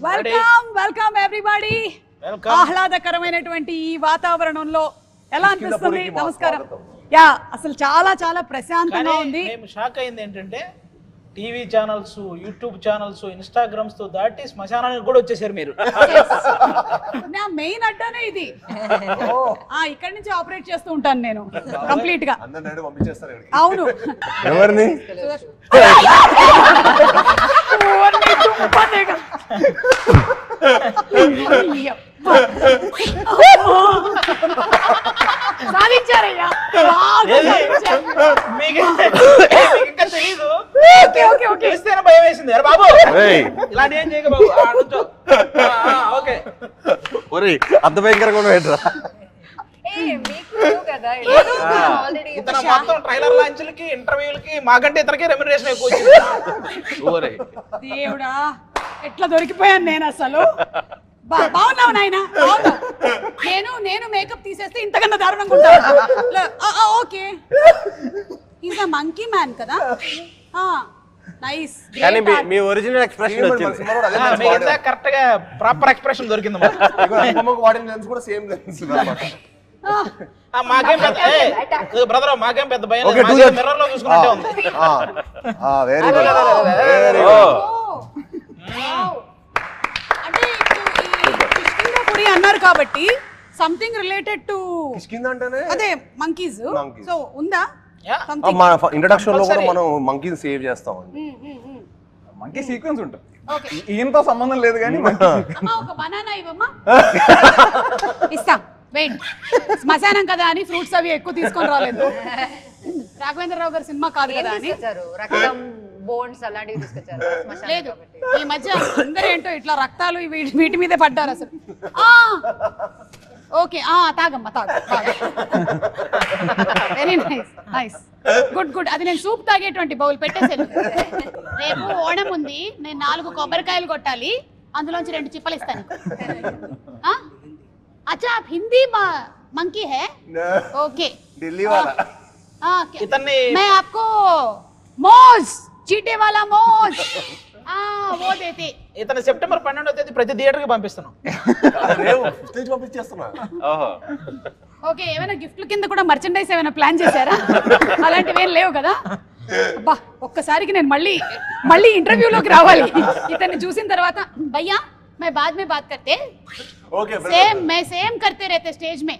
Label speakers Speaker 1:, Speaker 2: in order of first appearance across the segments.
Speaker 1: Welcome everybody. ఆహ్లాదకరమైనటువంటి ఈ వాతావరణంలో ఎలా అనిపిస్తుంది? నమస్కారం. యా, అసలు చాలా చాలా ప్రశాంతంగా ఉంది.
Speaker 2: మేము షాక్ అయింది ఏంటంటే TV channels, YouTube channels, Instagrams తో దాటి శ్మశానానికి కూడా వచ్చేసారు మీరు.
Speaker 1: నా మెయిన్ అడ్డానే ఇది. ఇక్కడి నుంచి ఆపరేట్ చేస్తూ ఉంటాను నేను కంప్లీట్ గా. అవును.
Speaker 3: ఎవరిని?
Speaker 1: సాధించారయ్యా.
Speaker 2: ఇంకా తెలీదు. భయం వేసింది. అరే బాబు ఇలాంటి ఏం చేయక బాబు. ఓకే,
Speaker 3: అంత భయంకరంగా ఏంట్రా?
Speaker 2: ఇతను మొత్తం ట్రైలర్ లాంచ్లకి, ఇంటర్వ్యూలకి మాకంటే ఇతనికి రెమ్యునరేషన్ ఎక్కువ వచ్చింది.
Speaker 1: దేవుడా, ఎట్లా దొరికిపోయాను నేను అసలు. బాగున్నావు నాయన. నేను మేకప్ తీసేస్తే ఇంతకన్నా దారుణంగా ఉంటాను. Okay, is a monkey man కదా. నైస్.
Speaker 3: కానీ మీ ఒరిజినల్ ఎక్స్ప్రెషన్ వచ్చింది.
Speaker 2: కరెక్ట్ గా ప్రాపర్ ఎక్స్ప్రెషన్ దొరికింది.
Speaker 3: వాడిన లెన్స్ కూడా సేమ్ లెన్స్ అన్నమాట.
Speaker 2: మాకేం పెద్ద బ్రదర్, మాకేం పెద్ద భయం. మిర్రర్ లో చూసుకున్నట్టే ఉంది.
Speaker 3: వెరీ వెరీ
Speaker 1: అంటే కిష్కింధాపురి అన్నారు కాబట్టి సంథింగ్ రిలేటెడ్ టు అదే మంకీస్. సో ఉందా?
Speaker 3: మన ఇంట్రడక్షన్ లో కూడా మనం మంకీని సేవ్ చేస్తాం.
Speaker 4: మంకీ సీక్వెన్స్ ఉంటుంది. ఈయనతో సంబంధం లేదు కానీ
Speaker 1: ఒక బనానా ఇవ్వమ్మా. ఇస్తాం. వెయిట్, శ్మశానం కదా అని ఫ్రూట్స్ అవి ఎక్కువ తీసుకొని రాలేదు. రాఘవేంద్రరావు గారి సినిమా కాదు కదా అని లేదు. ఈ మధ్య అందరూ ఏంటో ఇట్లా రక్తాలు వీటి మీదే పడ్డారు అసలు. ఓకే, తాగమ్మా తాగు. Very nice nice, good good. అది నేను సూప్ తాగేటువంటి బౌల్ పెట్టేసాను. రేపు ఓణం ఉంది, నేను 4 కొబ్బరికాయలు కొట్టాలి, అందులోంచి 2 చిప్పలు ఇస్తాను. अच्छा, आप हिंदी मंकी है? ओके,
Speaker 3: दिल्ली वाला.
Speaker 1: मैं आपको मोज, चीटे वाला मोज, वो देते.
Speaker 2: ఇతను సెప్టెంబర్ 12వ తేదీ ప్రతి థియేటర్ కి పంపిస్తున్నాం.
Speaker 1: ఓకే, ఏమైనా గిఫ్ట్ల కింద కూడా మర్చెండైజ్ ఏమైనా ప్లాన్ చేశారా? అలాంటివి ఏం లేవు కదా. అబ్బా, ఒక్కసారికి నేను మళ్ళీ ఇంటర్వ్యూలోకి రావాలి. ఇతన్ని చూసిన తర్వాత భయ్యా मैं बाद में बात करते. मैं सेम करते रहते स्टेज में.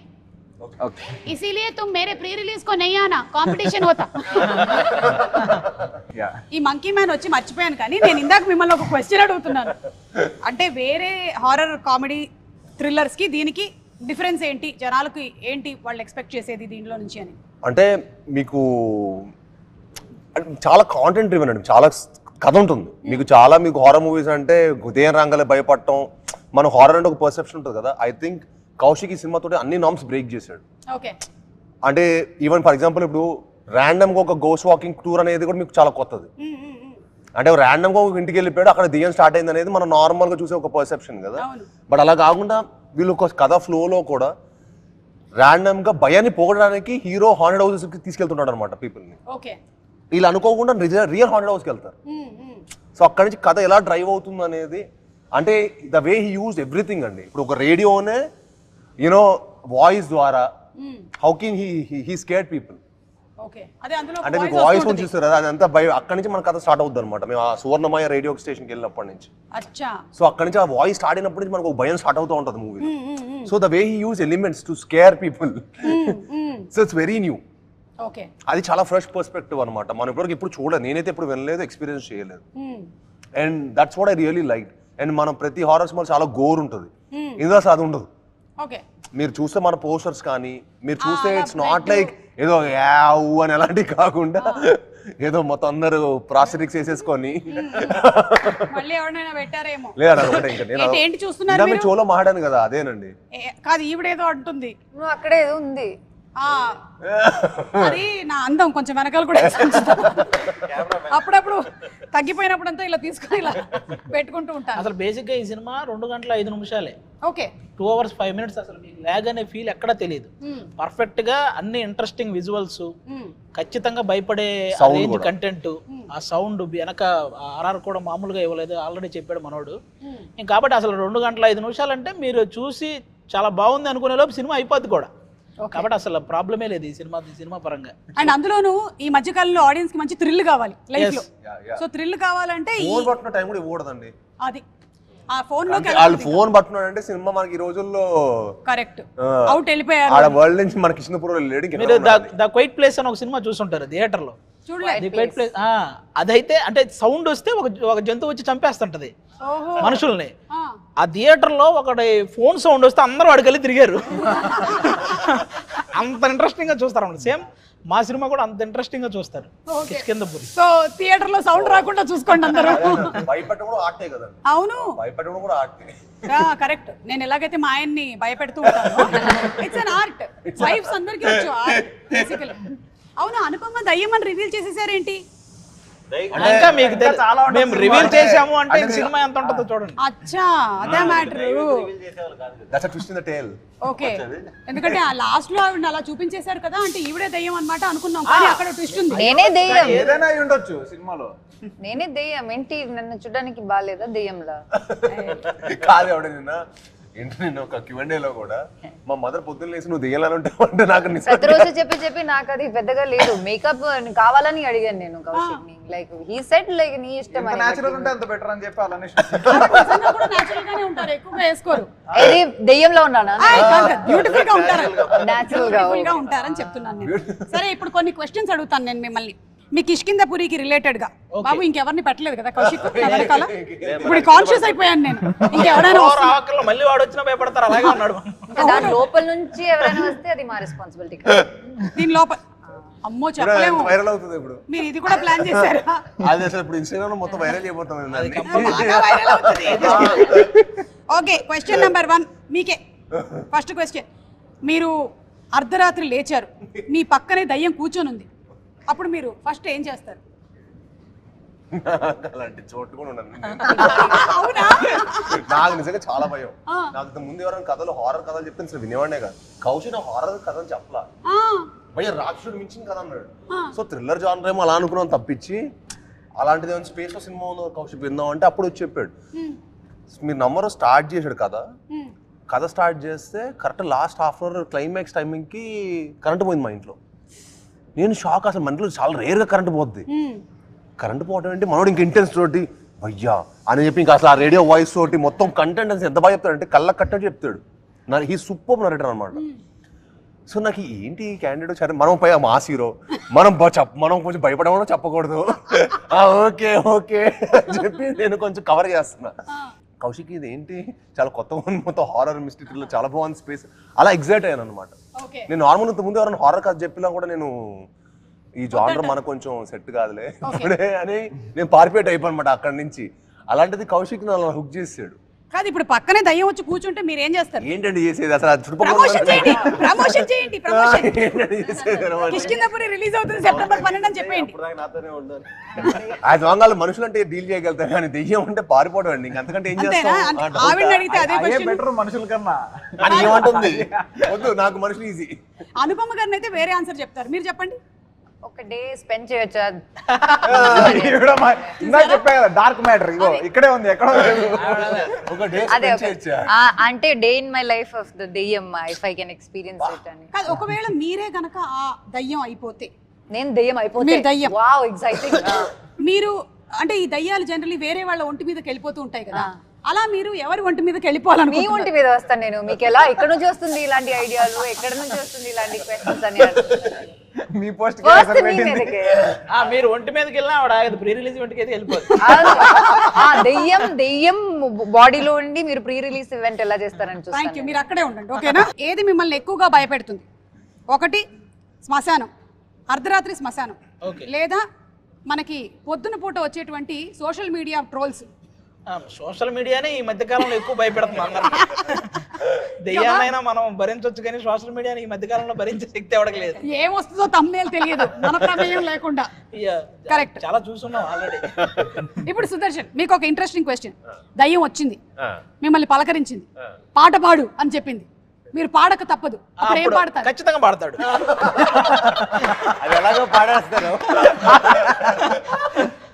Speaker 1: इसीलिए तुम मेरे प्री रिलीज को नहीं आना, कंपटीशन होता. ఈ మంకీ మ్యాన్ వచ్చి మర్చిపోయాను కానీ నేను ఇందాక మిమ్మల్ని ఒక క్వశ్చన్ అడుగుతున్నాను. అంటే వేరే హారర్ కామెడీ థ్రిల్లర్స్ కి దీనికి డిఫరెన్స్ ఏంటి? జనాలకు ఏంటి వాళ్ళు ఎక్స్పెక్ట్ చేసేది దీనిలో నుంచి అని?
Speaker 3: అంటే మీకు చాలా కాంటెంట్ డ్రివెన్ అండి, చాలా కథ ఉంటుంది మీకు. చాలా మీకు హారర్ మూవీస్ అంటే ఉదయం రంగాలే భయపడటం, మన హారర్ అంటే ఒక పర్సెప్షన్ ఉంటుంది కదా. ఐ థింక్ కౌశిక్ ఈ సినిమాతో అన్ని నామ్స్ బ్రేక్ చేశాడు. అంటే ఈవెన్ ఫర్ ఎగ్జాంపుల్ ఇప్పుడు ర్యాండమ్గా ఒక గోస్ట్ వాకింగ్ టూర్ అనేది కూడా మీకు చాలా కొత్తది. అంటే ర్యాండమ్గా ఒక ఇంటికి వెళ్ళిపోయాడు, అక్కడ దెయ్యం స్టార్ట్ అయింది అనేది మనం నార్మల్గా చూసే ఒక పర్సెప్షన్ కదా. బట్ అలా కాకుండా వీళ్ళు ఒక కథ ఫ్లోలో కూడా ర్యాండమ్గా భయాన్ని పోగొట్టడానికి హీరో హాంటెడ్ హౌసెస్కి తీసుకెళ్తున్నాడు అనమాట పీపుల్ని. వీళ్ళు అనుకోకుండా రియల్ హాంటెడ్ హౌస్కి వెళ్తారు. సో అక్కడి నుంచి కథ ఎలా డ్రైవ్ అవుతుంది అనేది, అంటే the way he used everything అండి. ఇప్పుడు ఒక రేడియోనే యూనో వాయిస్ ద్వారా how can he scared people. అంటే మీకు వాయిస్ కూడా చూస్తారు కదా, అదంతా అక్కడి నుంచి మన కథ స్టార్ట్ అవుతుంది అనమాట. మేము ఆ సువర్ణమయ రేడియో స్టేషన్కి వెళ్ళినప్పటి నుంచి. సో అక్కడి నుంచి ఆ వాయిస్ స్టార్ట్ అయినప్పటి నుంచి మనకు ఒక భయం స్టార్ట్ అవుతూ ఉంటుంది movie. So the way he use elements to scare people, so it's very new. అది చాలా ఫ్రెష్ పర్స్పెక్టివ్ అనమాట. మనం ఇప్పుడు చూడలేదు, నేనైతే ఎప్పుడు వినలేదు, ఎక్స్పీరియన్స్ చేయలేదు. And that's what I really like. And మనం ప్రతి హారర్ సినిమా చాలా గోర్ ఉంటుంది, ఇందులో అది ఉండదు. మీరు చూస్తే మన పోస్టర్స్ కానీ మీరు చూస్తే ఇట్స్ నాట్ లైక్ ఏదో యావ్ అని అలాంటివి కాకుండా ఏదో మొత్తం అందరూ ప్రాస్థెటిక్స్ వేసేసుకొని లేదా చోలో మాట్లాడాను కదా, అదేనండి.
Speaker 1: కాదు, ఈవిడేదో అంటుంది.
Speaker 5: అక్కడే ఏదో ఉంది.
Speaker 1: అది నా అందం కొంచెం వెనకాల కూడా వేసుకుంటా. అప్పుడప్పుడు తగ్గిపోయినప్పుడు అంతా ఇలా తీసుకొని ఇలా పెట్టుకుంటూ ఉంటాను.
Speaker 2: అసలు బేసిక్ గా ఈ సినిమా 2 గంటల 5 నిమిషాలే.
Speaker 1: Okay
Speaker 2: 2 hours 5 minutes. అసలు మీకు ల్యాగ్ అనే ఫీల్ ఎక్కడా తెలియదు. పర్ఫెక్ట్ గా అన్ని ఇంట్రెస్టింగ్ విజువల్స్, ఖచ్చితంగా భయపడే రేంజ్ కంటెంట్, ఆ సౌండ్ వెనక ఆర్ఆర్ కూడా మామూలుగా ఇవ్వలేదు, ఆల్రెడీ చెప్పాడు మనోడు. కాబట్టి అసలు 2 గంటల 5 నిమిషాలు అంటే మీరు చూసి చాలా బాగుంది అనుకునే లోపు సినిమా అయిపోద్ది కూడా. కాబట్టి అసలు ప్రాబ్లమే లేదు ఈ సినిమా పరంగా.
Speaker 1: అండ్ అందులోనూ ఈ మధ్య కాలంలో ఆడియన్స్ కి మంచి థ్రిల్ కావాలి లైఫ్ లో. సో థ్రిల్ కావాలంటే
Speaker 3: ఫోన్ పట్టుకున్న టైం కూడా ఇవ్వకూడదండి.
Speaker 1: అది ఆ ఫోన్ లో
Speaker 3: వాళ్ళు ఫోన్ పట్టుకున్నాడు అంటే సినిమా మనకి ఈ రోజుల్లో
Speaker 1: కరెక్ట్ అవుట్ వెళ్ళిపోయారు.
Speaker 3: ఆడ వరల్డ్ నుంచి మన కృష్ణపురం లేడు.
Speaker 2: మీరు ద క్వైట్ ప్లేస్ అని ఒక సినిమా చూసుంటారు థియేటర్ లో.
Speaker 1: చూడలేదు.
Speaker 2: క్వైట్ ప్లేస్ అదైతే అంటే సౌండ్ వస్తే ఒక జంతువు వచ్చి చంపేస్తుంటది మనుషుల్ని. ఆ థియేటర్ లో ఒకటి ఫోన్ సౌండ్ వస్తే అందరూ వాడికెళ్ళి తిరిగారు. అంత ఇంట్రెస్టింగ్ గా చూస్తారు అన్నమాట. సేమ్ మా సినిమా కూడా అంత ఇంట్రెస్టింగ్ గా చూస్తారు కిష్కింధపురి.
Speaker 1: సో థియేటర్ లో సౌండ్ రాకుండా చూసుకోండి అందరూ.
Speaker 3: భయపెట్టడం కూడా ఆర్టే కదండి.
Speaker 1: అవును
Speaker 3: భయపెట్టడం కూడా ఆర్టే.
Speaker 1: కరెక్ట్. నేను ఎలాగైతే మా ఆయన్ని భయపెడుతూ ఉంటాను, ఇట్స్ అన్ ఆర్ట్. వైఫ్స్ అందరికీ వచ్చు ఆర్ట్ బేసికలీ. అవును, అనుపమ దయ్యం అని రివీల్ చేసేసారేంటి?
Speaker 2: ఇంకా మీకు మేము రివీల్ చేసాము అంటే సినిమా ఎంత ఉంటుందో చూడండి.
Speaker 1: అచ్చా అదే matter.
Speaker 3: That's a twist in the tale.
Speaker 1: Okay, ఎందుకంటే ఆ లాస్ట్ లో ఆవిడ అలా చూపించేశారు కదా, అంటే ఈవిడే దయ్యం అన్నమాట అనుకున్నాం, కానీ అక్కడ ట్విస్ట్ ఉంది.
Speaker 5: నేనే దెయ్యం.
Speaker 4: ఏదైనా అయి ఉండొచ్చు సినిమాలో.
Speaker 5: నేనే దెయ్యం. ఏంటి నన్ను చూడడానికి బాగాలేదా దెయ్యంలా?
Speaker 3: కాదు ఎవడ ఏంటి నేను ఒక Q&A లో కూడా మా మదర్ పొద్దున్న లేసి నువ్వు దెయ్యాలని ఉంటావు అంటే నాకు
Speaker 5: ప్రతిరోజు చెప్పి నాకు అది పెద్దగా లేదు. మేకప్ కావాలని అడిగాను నేను కౌశిక్ ని. లైక్ హీ సెడ్ లైక్ నీ ఇష్టం అని.
Speaker 4: నేచురల్ ఉంటే అంత బెటర్ అని చెప్పి అలానే
Speaker 1: నేచురల్ గానే ఉంటారు, ఎక్కువగా వేసుకోరు.
Speaker 5: ఏది దెయ్యంలో ఉన్నానా?
Speaker 1: బ్యూటిఫుల్ గా ఉంటారు,
Speaker 5: నేచురల్
Speaker 1: గా ఉంటారని చెప్తున్నాను నేను. సరే, ఇప్పుడు కొన్ని క్వశ్చన్స్ అడుగుతాను నేను మిమ్మల్ని. మీ కిష్కింధపురికి రిలేటెడ్ గా. బాబు ఇంకెవరిని పెట్టలేదు కదా కౌశిక్ వెనకాల? ఇప్పుడు కాన్షియస్ అయిపోయాను నేను. ఇంకెవరైనా
Speaker 2: మళ్ళీ వాడు వచ్చినా భయపడతారు, అలాగే ఉన్నాడు.
Speaker 5: దాని లోపల నుంచి ఎవరైనా వస్తే అది మా రెస్పాన్సిబిలిటీ.
Speaker 1: దీని లోపల అమ్మో చెప్పలేము.
Speaker 3: వైరల్ అవుతుంది ఇప్పుడు.
Speaker 1: మీరు ఇది కూడా ప్లాన్ చేశారా?
Speaker 3: అది అసలు ఇప్పుడు ఇన్స్టాగ్రామ్ లో మొత్తం వైరల్ అయిపోతాం.
Speaker 1: ఓకే, క్వశ్చన్ నెంబర్ 1 మీకే. ఫస్ట్ క్వశ్చన్, మీరు అర్ధరాత్రి లేచారు, మీ పక్కనే దయ్యం కూర్చొని ఉంది, అప్పుడు మీరు ఫస్ట్ ఏం చేస్తారు?
Speaker 3: అలాంటి చోటు కూడా ఉండదు.
Speaker 1: అవునా?
Speaker 3: నాకు నిజంగా చాలా భయం. నాకు ముందు ఎవరైనా కథలు హారర్ కథలు చెప్తే అసలు వినేవాడే కాదు. కౌశిక్ హారర్ కథలు చెప్పలా, భయ రాక్షసుడు మించిన కథ అన్నాడు. సో థ్రిల్లర్ జానర్ ఏమో అలా అనుకున్నాం తప్పించి, అలాంటిది ఏమైనా స్పేస్ లో సినిమా ఉందో కౌశిక్ విందాం అంటే అప్పుడు వచ్చి చెప్పాడు. మీరు నంబర్ స్టార్ట్ చేశాడు కథ స్టార్ట్ చేస్తే correct last half hour climax timing కి కరెంట్ పోయింది మా ఇంట్లో. నేను షాక్. అసలు మన ఇంట్లో చాలా రేర్గా కరెంట్ పోద్ది. కరెంట్ పోవడం ఏంటి, మనోడు ఇంక ఇంటెన్స్ తోటి భయ్యా అని చెప్పి ఇంకా అసలు ఆ రేడియో వాయిస్ తోటి మొత్తం కంటెంట్ అని ఎంత బాగా చెప్తాడంటే కళ్ళకి కట్టని చెప్తాడు. హీ సూపర్ నరేటర్ అనమాట. సో నాకు ఏంటి క్యాండిడేట్ సరే మనం పై మాస్ హీరో, మనం కొంచెం భయపడమో చెప్పకూడదు. ఓకే ఓకే అని చెప్పి నేను కొంచెం కవర్ చేస్తున్నా. కౌశిక్ ఇది ఏంటి చాలా కొత్తగా ఉంది, మొత్తం హారర్ మిస్టరీలో చాలా బాగుంది స్పేస్, అలా ఎగ్జైట్ అయ్యాను అనమాట. నేను నార్మల్ ముందు ఎవరైనా హారర్ కథ చెప్పినా కూడా నేను ఈ జానర్ మనకు కొంచెం సెట్ కాదులే అని నేను పారిపోయేట్ అయిపోయానమాట అక్కడి నుంచి. అలాంటిది కౌశిక్ నన్ను హుక్ చేసాడు.
Speaker 1: కాదు, ఇప్పుడు పక్కనే దయ్యం వచ్చి కూర్చుంటే మీరు ఏం చేస్తారు?
Speaker 3: ఏంటండి చేసేది అసలు?
Speaker 1: ప్రమోషన్ చేయండి. కిష్కింధపురి రిలీజ్ అవుతుంది సెప్టెంబర్ 12 అని చెప్పండి.
Speaker 3: ఆ దొంగలు మనుషులు అంటే డీల్ చేయగలుగుతారు, కానీ దెయ్యం అంటే పారిపోవడం అండి. అంతకంటే ఏం చేస్తాం?
Speaker 1: ఆవిడని అడిగితే అదే క్వశ్చన్.
Speaker 4: బెటర్ మనుషుల కన్నా
Speaker 3: అని ఏమంటుంది? వద్దు, నాకు మనుషులు ఈజీ.
Speaker 1: అనుపమ గారిని అయితే వేరే ఆన్సర్ చెప్తారు, మీరు చెప్పండి.
Speaker 5: ఒక డే స్పెండ్ చేయొచ్చా?
Speaker 4: చెప్పా కదా డార్క్ మ్యాటర్, ఇగో ఇక్కడే ఉంది, ఎక్కడో
Speaker 3: ఒక డే
Speaker 5: అదే అంటే day in my life of the దెయ్యం if I can experience it అని.
Speaker 1: కాదు, ఒకవేళ మీరే గనక ఆ దయ్యం అయిపోతే,
Speaker 5: నేను దెయ్యం అయిపోతే,
Speaker 1: మీరు దయ్యం.
Speaker 5: Wow exciting.
Speaker 1: మీరు అంటే ఈ దయ్యాలు జనరల్లీ వేరే వాళ్ళ ఒంటి మీదకి వెళ్ళిపోతూ ఉంటాయి కదా, అలా మీరు ఎవరి ఒంటి మీదకి వెళ్ళిపోవాలని?
Speaker 5: మీ ఒంటి మీద వస్తాను నేను. మీకు ఎలా ఎక్కడ నుంచి వస్తుంది ఇలాంటి ఐడియాలు, ఎక్కడ నుంచి వస్తుంది ఇలాంటి క్వశ్చన్స్ అని?
Speaker 4: మీ పోస్ట్
Speaker 2: మీరు ఒంటి మీదకి వెళ్ళినా ఆవిడ ప్రీ రిలీజ్ ఈవెంట్కి అయితే వెళ్ళిపోతుంది.
Speaker 5: దెయ్యం బాడీలో ఉండి మీరు ప్రీ రిలీజ్ ఈవెంట్ ఎలా చేస్తారని చూస్తాను.
Speaker 1: థ్యాంక్ యూ, మీరు అక్కడే ఉండండి ఓకేనా. ఏది మిమ్మల్ని ఎక్కువగా భయపెడుతుంది? ఒకటి శ్మశానం, అర్ధరాత్రి శ్మశానం, లేదా మనకి పొద్దున పూట వచ్చేటువంటి సోషల్ మీడియా ట్రోల్స్.
Speaker 2: సోషల్ మీడియానే ఈ మధ్య కాలంలో ఎక్కువ భయపెడుతుంది అందరూ. దెయ్యాన్నైనా మనం భరించవచ్చు కానీ సోషల్ మీడియాని ఈ మధ్య కాలంలో భరించే శక్తి ఎవరికి లేదు.
Speaker 1: ఏమొస్తుందో తమ్నేల్ తెలియదు మన ప్రమేయం లేకుండా. కరెక్ట్,
Speaker 2: చాలా చూస్తున్నాం ఆల్రెడీ.
Speaker 1: ఇప్పుడు సుదర్శన్, మీకు ఒక ఇంట్రెస్టింగ్ క్వశ్చన్. దయ్యం వచ్చింది, మిమ్మల్ని పలకరించింది, పాట పాడు అని చెప్పింది, మీరు పాడక తప్పదు, అప్పుడు ఏం పాడతారు?
Speaker 2: ఖచ్చితంగా పాడతాడు.
Speaker 6: అది ఎలాగో పాడేస్తాను,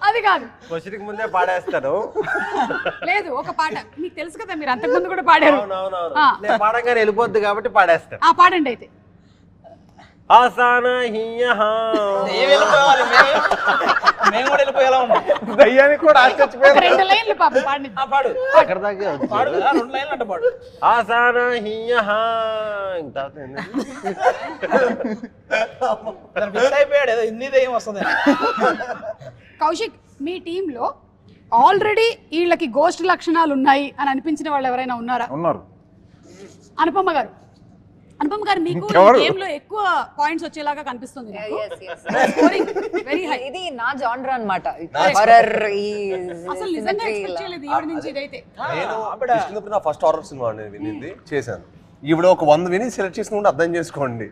Speaker 1: అది కాదు,
Speaker 6: క్వశ్చన్కి ముందే పాడేస్తాను.
Speaker 1: లేదు ఒక పాట మీకు తెలుసు కదా, మీరు అంతకుముందు కూడా పాడారు.
Speaker 6: నేను పాడగానే వెళ్ళిపోద్ది కాబట్టి పాడేస్తాను.
Speaker 1: పాడండి అయితే.
Speaker 6: ఆసానా హియహా
Speaker 2: వెళ్ళిపోవాలి, మేము కూడా వెళ్ళిపోయేలా ఉన్నాం.
Speaker 4: దయ్యానికి కూడా ఆశ్చర్యపోయారు.
Speaker 1: 2 లైన్లు పాపం పాడండి.
Speaker 2: పాడు
Speaker 6: అక్కడ దాకా
Speaker 2: పాడు, 2 లైన్లు అంటే పాడు.
Speaker 6: ఆసానా హియహా ఇంకా
Speaker 2: ఫిక్స్ అయిపోయాడు, ఏదో హిందీ దెయ్యం వస్తుంది.
Speaker 1: కౌశిక్, మీ టీంలో ఆల్రెడీ వీళ్ళకి గోస్ట్ లక్షణాలు ఉన్నాయి అని అనిపించిన వాళ్ళు ఎవరైనా ఉన్నారా?
Speaker 4: ఉన్నారు.
Speaker 1: అనుపమ గారు, అనుపమ గారు మీకు గేమ్ లో ఎక్కువ పాయింట్స్ వచ్చేలాగా కనిపిస్తుంది. Very high.
Speaker 5: ఇది నా జానర్ అన్నమాట, హారర్.
Speaker 1: అసలు నిజంగా ఎక్స్పెక్ట్ చేయలేదు ఈవిడ నుంచి ఇదైతే.
Speaker 3: నేను నా ఫస్ట్ హారర్ సినిమా వినింది చేశాను. ఈవిడ ఒక 100 విని సెలెక్ట్ చేసుకుంటే అర్థం చేసుకోండి.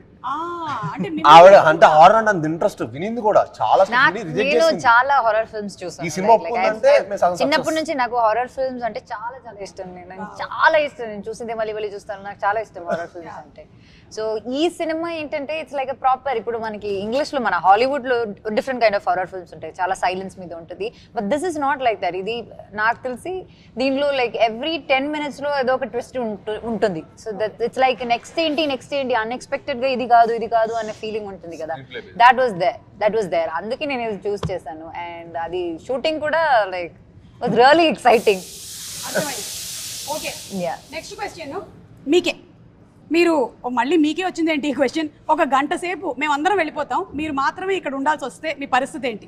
Speaker 3: ఆవిడ అంటే హారర్ అంటే అంత ఇంట్రెస్ట్, వినింది కూడా చాలా.
Speaker 5: నేను చాలా హారర్ ఫిల్మ్స్ చూసాను.
Speaker 3: ఈ సినిమా ఒప్పుకుందంటే
Speaker 5: చిన్నప్పటి నుంచి నాకు హారర్ ఫిల్మ్స్ అంటే చాలా చాలా ఇష్టం. నేను చాలా ఇష్టం, నేను చూసిందే మళ్ళీ మళ్ళీ చూస్తాను, నాకు చాలా ఇష్టం హారర్ ఫిల్మ్స్ అంటే. సో ఈ సినిమా ఏంటంటే ఇట్స్ లైక్ ప్రాపర్, ఇప్పుడు మనకి ఇంగ్లీష్ లో మన హాలీవుడ్ లో different kind of horror films ఉంటాయి, చాలా సైలెన్స్ మీద ఉంటుంది. But this is not like that. ఇది నాకు తెలిసి దీంట్లో లైక్ ఎవ్రీ 10 minutes లో ఏదో ఒక ట్విస్ట్ ఉంటుంది. So that it's like next ఏంటి అన్ఎక్స్పెక్టెడ్ గా ఇది కాదు అనే ఫీలింగ్ ఉంటుంది కదా. That was there. అందుకే నేను ఇది చూస్ చేశాను. అండ్ అది షూటింగ్ కూడా like was really exciting.
Speaker 1: Okay, next question మీకే. మీరు మళ్ళీ మీకే వచ్చింది ఏంటి ఈ క్వశ్చన్? ఒక గంట సేపు మేమందరం వెళ్ళిపోతాం, మీరు మాత్రమే ఇక్కడ ఉండాల్సి వస్తే మీ పరిస్థితి ఏంటి?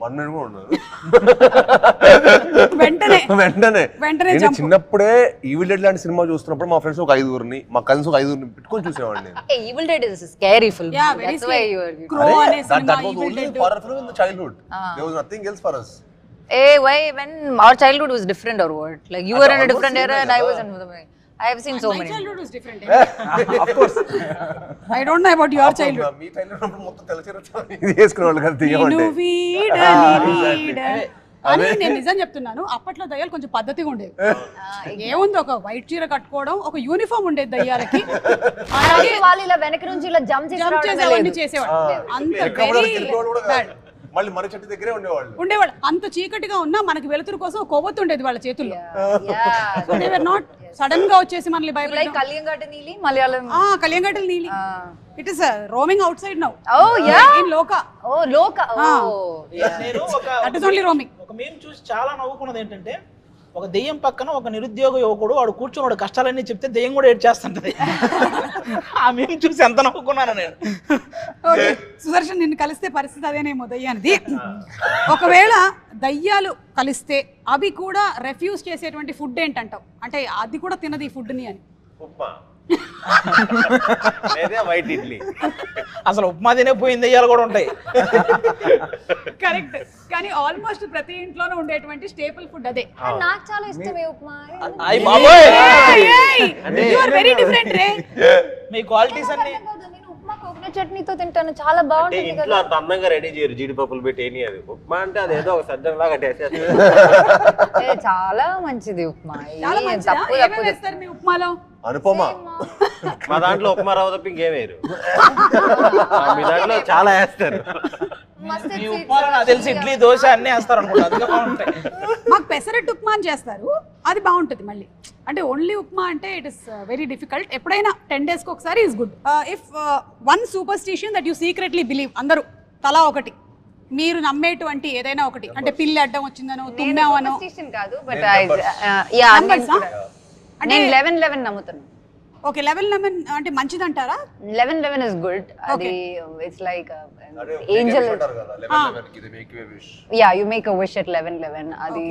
Speaker 1: వెంటనే
Speaker 3: చిన్నప్పుడే ఈవిల్ డెడ్ లాంటి సినిమా చూస్తున్నప్పుడు మా ఫ్రెండ్స్ ఒక 5 మా కజిన్స్ ఒక 5 పెట్టుకొని చూసేవాడిని.
Speaker 5: Evil Dead is scary film.
Speaker 1: Yeah, very scary. Crow అనే సినిమా Evil Dead.
Speaker 3: horror film in the childhood. There was nothing else for us.
Speaker 5: Why when our childhood was different or what? Like you were in a different era and I was in I have seen so
Speaker 1: My
Speaker 5: many.
Speaker 1: childhood was different.
Speaker 4: Of course.
Speaker 1: I don't know about your childhood.
Speaker 3: Me childhood మొత్తం తెలచేరొచ్చు ఇది చేసుకునేవాళ్ళు కదా దెయ్యం అంటే.
Speaker 1: అని నేను నిజం చెప్తున్నాను, అప్పట్లో దయ్యాలు కొంచెం పద్ధతిగా ఉండేవి. ఏముంది, ఒక వైట్ చీర కట్టుకోవడం, ఒక యూనిఫామ్ ఉండేది దయ్యాలకి.
Speaker 5: అలాగే వాళ్ళు ఇలా వెనక నుంచి ఇలా జంప్
Speaker 1: చేసేవాళ్ళు చేసేవాళ్ళు. అంత వెరీ బ్యాడ్.
Speaker 3: మళ్ళీ మర్రి చెట్టు దగ్గరే
Speaker 1: ఉండేవాళ్ళు. అంత చీకటిగా ఉన్నా మనకి వెలుతురు కోసం కొవ్వొత్తు ఉండేది వాళ్ళ చేతుల్లో. They were not సడన్ గా వచ్చేసి మనల్ని భయపెట్టడం.
Speaker 5: లైక్ కలియంగట్ట నీలి మలయాళం.
Speaker 1: కలియంగట్టల నీలి. It is roaming outside now.
Speaker 5: Oh yeah.
Speaker 1: In Loka.
Speaker 5: Oh Loka. Oh.
Speaker 2: నేను
Speaker 1: That is only roaming.
Speaker 2: ఒక మీమ్ చూసి చాలా నవ్వుకున్నది ఏంటంటే, ఒక దెయ్యం పక్కన ఒక నిరుద్యోగ యువకుడు వాడు కూర్చొని వాడు కష్టాలన్నీ చెప్తే దెయ్యం కూడా ఏడ్చేస్తుంటది. ఆ మీమ్ చూసి ఎంత నవ్వుకున్నాను నేను.
Speaker 1: సుదర్శన్, నిన్ను కలిస్తే పరిస్థితి అదేనేమో దయ్యానిది. ఒకవేళ దయ్యాలు కలిస్తే అవి కూడా రెఫ్యూజ్ చేసేటువంటి ఫుడ్ ఏంటంటావు? అంటే అది కూడా తినది ఈ ఫుడ్ ని అని.
Speaker 6: ఉప్మా లేదా వైట్ ఇడ్లీ.
Speaker 2: అసలు ఉప్మా తినే పోయింది దెయ్యాలు కూడా ఉంటాయి.
Speaker 1: కరెక్ట్, కానీ ఆల్మోస్ట్ ప్రతి ఇంట్లోనే ఉండేటువంటి స్టేపుల్ ఫుడ్ అదే.
Speaker 5: నాకు చాలా ఇష్టమే ఉప్మా.
Speaker 2: అయ్య బాబోయ్,
Speaker 1: యు ఆర్ వెరీ డిఫరెంట్ రే.
Speaker 2: మీ క్వాలిటీస్ అన్ని.
Speaker 5: నేను ఉప్మా కోకోనట్ చట్నీతో తింటాను, చాలా బాగుంటుంది కదా.
Speaker 6: ఇంట్లో అంత అందంగా రెడీ చేయరు, జీడిపప్పులు పెట్టి ఏని. అది ఉప్మా అంటే అది ఏదో ఒక సజ్జం లాగా టేస్ట్.
Speaker 5: చాలా మంచిది ఉప్మా.
Speaker 1: చాలా మంచిదా? ఏమేమి వేస్తారు మీ ఉప్మాలో?
Speaker 3: అనుపమ,
Speaker 6: మా దాంట్లో ఉప్మా రవ్వ తప్ప ఇంకేం వేయరు. మీ దాంట్లో చాలా వేస్తారు.
Speaker 2: మీ ఉప్మాలో నాకు తెలిసి ఇడ్లీ దోశ అన్ని వేస్తారు అనుకుంటా, అందుకే బాగుంటాయి.
Speaker 1: మాకు పెసరట్టు ఉప్మా అని చేస్తారు, అది బాగుంటుంది. మళ్ళీ అంటే ఓన్లీ ఉప్మా అంటే ఇట్ ఇస్ వెరీ డిఫికల్ట్. ఎప్పుడైనా 10 days కి ఒకసారి is good. If one superstition that you secretly believe, అందరూ తలా ఒకటి, మీరు నమ్మేటువంటి ఏదైనా ఒకటి, అంటే పిల్లి అడ్డం వచ్చిందనో, తుమ్మావనో.
Speaker 5: కాదు, బట్ నేను 11/11 నమ్ముతాను.
Speaker 1: ఓకే, 11/11 అంటే మంచిదంటారా?
Speaker 5: 11/11 is good. అది it's like angel. Yeah, you make a wish at 11/11. అది